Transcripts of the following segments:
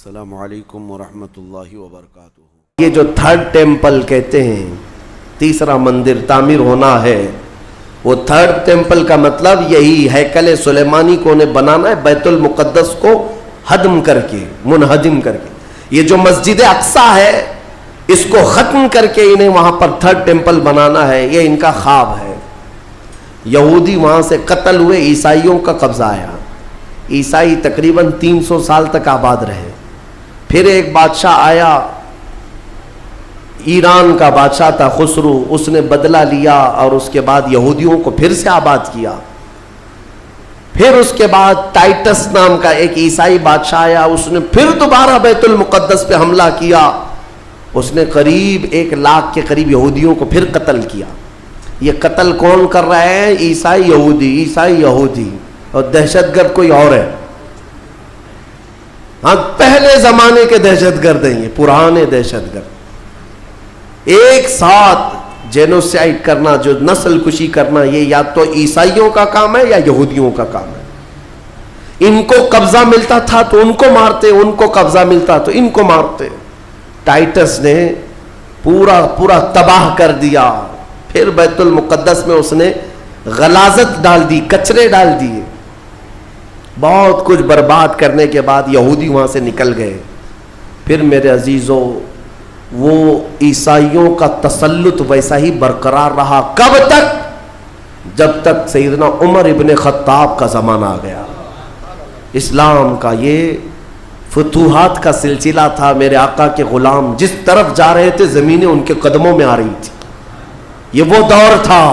السلام علیکم ورحمۃ اللہ وبرکاتہ۔ یہ جو تھرڈ ٹیمپل کہتے ہیں، تیسرا مندر تعمیر ہونا ہے، وہ تھرڈ ٹیمپل کا مطلب یہی ہیکل سلیمانی کو انہیں بنانا ہے، بیت المقدس کو ہدم کر کے، منہدم کر کے۔ یہ جو مسجد اقصی ہے اس کو ختم کر کے انہیں وہاں پر تھرڈ ٹیمپل بنانا ہے، یہ ان کا خواب ہے۔ یہودی وہاں سے قتل ہوئے، عیسائیوں کا قبضہ آیا، عیسائی تقریباً 300 سال تک آباد رہے۔ پھر ایک بادشاہ آیا، ایران کا بادشاہ تھا خسرو، اس نے بدلہ لیا اور اس کے بعد یہودیوں کو پھر سے آباد کیا۔ پھر اس کے بعد ٹائٹس نام کا ایک عیسائی بادشاہ آیا، اس نے پھر دوبارہ بیت المقدس پہ حملہ کیا، اس نے قریب 1 لاکھ کے قریب یہودیوں کو پھر قتل کیا۔ یہ قتل کون کر رہا ہے؟ عیسائی یہودی، عیسائی یہودی، اور دہشت گرد کوئی اور ہے۔ ہاں، پہلے زمانے کے دہشت گرد ہیں، یہ پرانے دہشت گرد۔ ایک ساتھ جینوسائیڈ کرنا، جو نسل کشی کرنا، یہ یا تو عیسائیوں کا کام ہے یا یہودیوں کا کام ہے۔ ان کو قبضہ ملتا تھا تو ان کو مارتے، ان کو قبضہ ملتا تو ان کو مارتے۔ ٹائٹس نے پورا تباہ کر دیا۔ پھر بیت المقدس میں اس نے غلاظت ڈال دی، کچرے ڈال دیے۔ بہت کچھ برباد کرنے کے بعد یہودی وہاں سے نکل گئے۔ پھر میرے عزیزوں، وہ عیسائیوں کا تسلط ویسا ہی برقرار رہا۔ کب تک؟ جب تک سیدنا عمر ابن خطاب کا زمانہ آ گیا۔ اسلام کا یہ فتوحات کا سلسلہ تھا۔ میرے آقا کے غلام جس طرف جا رہے تھے زمینیں ان کے قدموں میں آ رہی تھی، یہ وہ دور تھا۔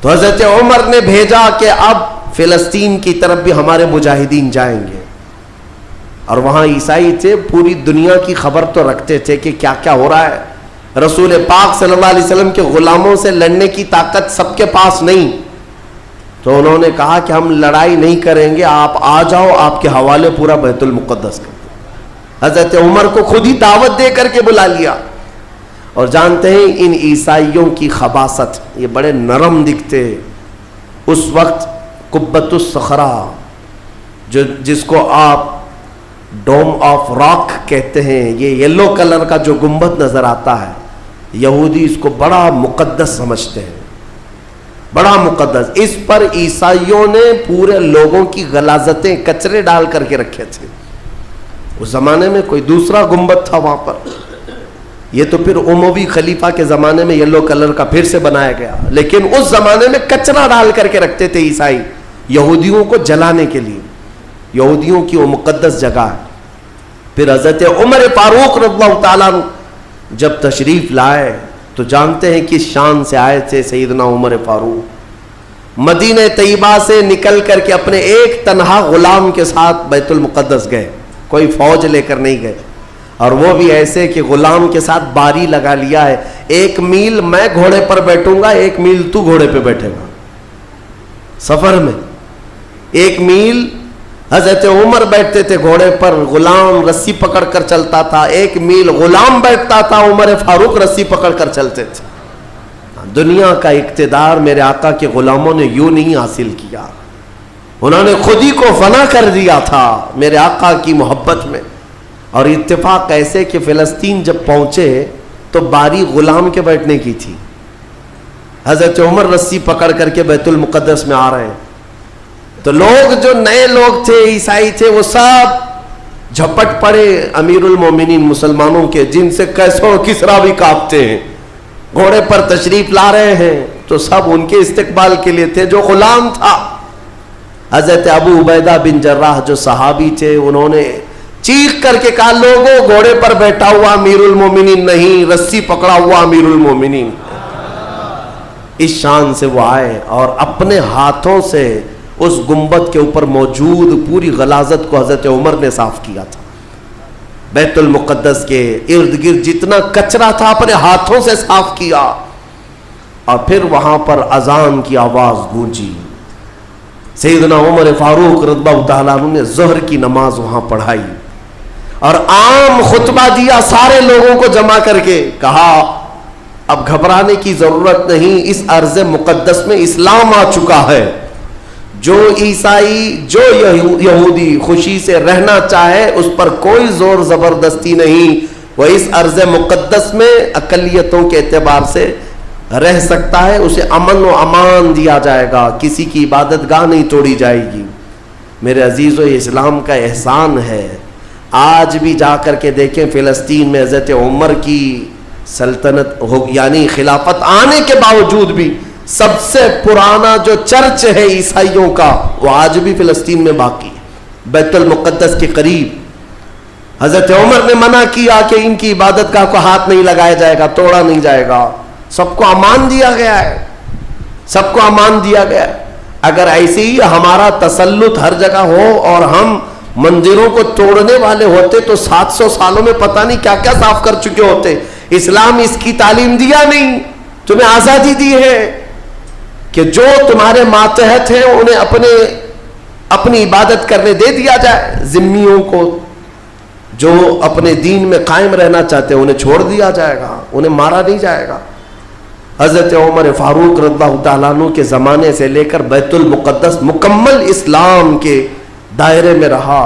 تو حضرت عمر نے بھیجا کہ اب فلسطین کی طرف بھی ہمارے مجاہدین جائیں گے، اور وہاں عیسائی تھے، پوری دنیا کی خبر تو رکھتے تھے کہ کیا کیا ہو رہا ہے۔ رسول پاک صلی اللہ علیہ وسلم کے غلاموں سے لڑنے کی طاقت سب کے پاس نہیں، تو انہوں نے کہا کہ ہم لڑائی نہیں کریں گے، آپ آ جاؤ، آپ کے حوالے پورا بیت المقدس کر دیں۔ حضرت عمر کو خود ہی دعوت دے کر کے بلا لیا۔ اور جانتے ہیں ان عیسائیوں کی خباثت، یہ بڑے نرم دکھتے۔ اس وقت قبۃ الصخرہ، جس کو آپ ڈوم آف راک کہتے ہیں، یہ یلو کلر کا جو گنبد نظر آتا ہے، یہودی اس کو بڑا مقدس سمجھتے ہیں، بڑا مقدس۔ اس پر عیسائیوں نے پورے لوگوں کی غلاظتیں، کچرے ڈال کر کے رکھے تھے۔ اس زمانے میں کوئی دوسرا گنبد تھا وہاں پر، یہ تو پھر اموی خلیفہ کے زمانے میں یلو کلر کا پھر سے بنایا گیا، لیکن اس زمانے میں کچرا ڈال کر کے رکھتے تھے عیسائی، یہودیوں کو جلانے کے لیے۔ یہودیوں کی وہ مقدس جگہ ہے۔ پھر حضرت عمر فاروق رضی اللہ تعالیٰ جب تشریف لائے تو جانتے ہیں کس شان سے آئے تھے سیدنا عمر فاروق۔ مدینہ طیبہ سے نکل کر کے اپنے ایک تنہا غلام کے ساتھ بیت المقدس گئے، کوئی فوج لے کر نہیں گئے، اور وہ بھی ایسے کہ غلام کے ساتھ باری لگا لیا ہے، 1 میل میں گھوڑے پر بیٹھوں گا، 1 میل تو گھوڑے پہ بیٹھے گا۔ سفر میں 1 میل حضرت عمر بیٹھتے تھے گھوڑے پر، غلام رسی پکڑ کر چلتا تھا، 1 میل غلام بیٹھتا تھا، عمر فاروق رسی پکڑ کر چلتے تھے۔ دنیا کا اقتدار میرے آقا کے غلاموں نے یوں نہیں حاصل کیا، انہوں نے خود ہی کو فنا کر دیا تھا میرے آقا کی محبت میں۔ اور اتفاق ایسے کہ فلسطین جب پہنچے تو باری غلام کے بیٹھنے کی تھی، حضرت عمر رسی پکڑ کر کے بیت المقدس میں آ رہے ہیں، تو لوگ جو نئے لوگ تھے، عیسائی تھے، وہ سب جھپٹ پڑے امیر المومنین مسلمانوں کے، جن سے کیسو کسرا بھی کانپتے ہیں، گھوڑے پر تشریف لا رہے ہیں، تو سب ان کے استقبال کے لیے تھے۔ جو غلام تھا حضرت ابو عبیدہ بن جراح جو صحابی تھے، انہوں نے چیخ کر کے کہا، لوگوں گھوڑے پر بیٹھا ہوا امیر المومنین نہیں، رسی پکڑا ہوا امیر المومنین۔ اس شان سے وہ آئے اور اپنے ہاتھوں سے اس گنبد کے اوپر موجود پوری غلاظت کو حضرت عمر نے صاف کیا تھا۔ بیت المقدس کے ارد گرد جتنا کچرا تھا اپنے ہاتھوں سے صاف کیا، اور پھر وہاں پر اذان کی آواز گونجی۔ سیدنا عمر فاروق رضی اللہ تعالیٰ عنہ نے ظہر کی نماز وہاں پڑھائی اور عام خطبہ دیا، سارے لوگوں کو جمع کر کے کہا، اب گھبرانے کی ضرورت نہیں، اس ارض مقدس میں اسلام آ چکا ہے، جو عیسائی جو یہودی خوشی سے رہنا چاہے اس پر کوئی زور زبردستی نہیں، وہ اس ارض مقدس میں اقلیتوں کے اعتبار سے رہ سکتا ہے، اسے امن و امان دیا جائے گا، کسی کی عبادت گاہ نہیں توڑی جائے گی۔ میرے عزیزو، یہ اسلام کا احسان ہے۔ آج بھی جا کر کے دیکھیں فلسطین میں حضرت عمر کی سلطنت یعنی خلافت آنے کے باوجود بھی سب سے پرانا جو چرچ ہے عیسائیوں کا وہ آج بھی فلسطین میں باقی ہے، بیت المقدس کے قریب۔ حضرت عمر نے منع کیا کہ ان کی عبادت گاہ کو ہاتھ نہیں لگایا جائے گا، توڑا نہیں جائے گا، سب کو امان دیا گیا ہے، سب کو امان دیا گیا ہے۔ اگر ایسے ہی ہمارا تسلط ہر جگہ ہو اور ہم مندروں کو توڑنے والے ہوتے تو 700 سالوں میں پتہ نہیں کیا کیا صاف کر چکے ہوتے۔ اسلام اس کی تعلیم دیا نہیں، تمہیں آزادی دی ہے کہ جو تمہارے ماتحت ہیں انہیں اپنی عبادت کرنے دے دیا جائے، ذمیوں کو جو اپنے دین میں قائم رہنا چاہتے ہیں انہیں چھوڑ دیا جائے گا، انہیں مارا نہیں جائے گا۔ حضرت عمر فاروق رضی اللہ تعالیٰ عنہ کے زمانے سے لے کر بیت المقدس مکمل اسلام کے دائرے میں رہا،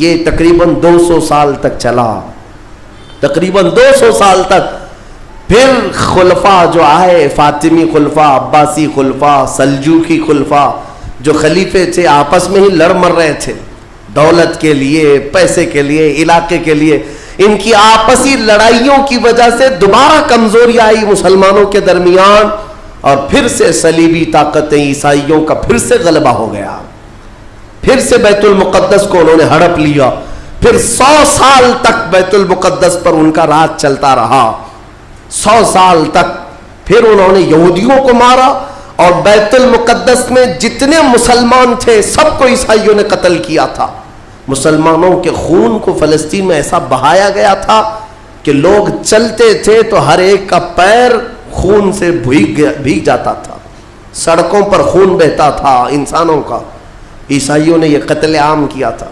یہ تقریباً 200 سال تک چلا، تقریباً 200 سال تک۔ پھر خلفاء جو آئے، فاطمی خلفاء، عباسی خلفاء، سلجوقی خلفاء، جو خلیفے تھے آپس میں ہی لڑ مر رہے تھے دولت کے لیے، پیسے کے لیے، علاقے کے لیے، ان کی آپسی لڑائیوں کی وجہ سے دوبارہ کمزوری آئی مسلمانوں کے درمیان، اور پھر سے صلیبی طاقتیں عیسائیوں کا پھر سے غلبہ ہو گیا، پھر سے بیت المقدس کو انہوں نے ہڑپ لیا۔ پھر 100 سال تک بیت المقدس پر ان کا راج چلتا رہا، 100 سال تک۔ پھر انہوں نے یہودیوں کو مارا اور بیت المقدس میں جتنے مسلمان تھے سب کو عیسائیوں نے قتل کیا تھا۔ مسلمانوں کے خون کو فلسطین میں ایسا بہایا گیا تھا کہ لوگ چلتے تھے تو ہر ایک کا پیر خون سے بھیگ جاتا تھا، سڑکوں پر خون بہتا تھا انسانوں کا۔ عیسائیوں نے یہ قتل عام کیا تھا۔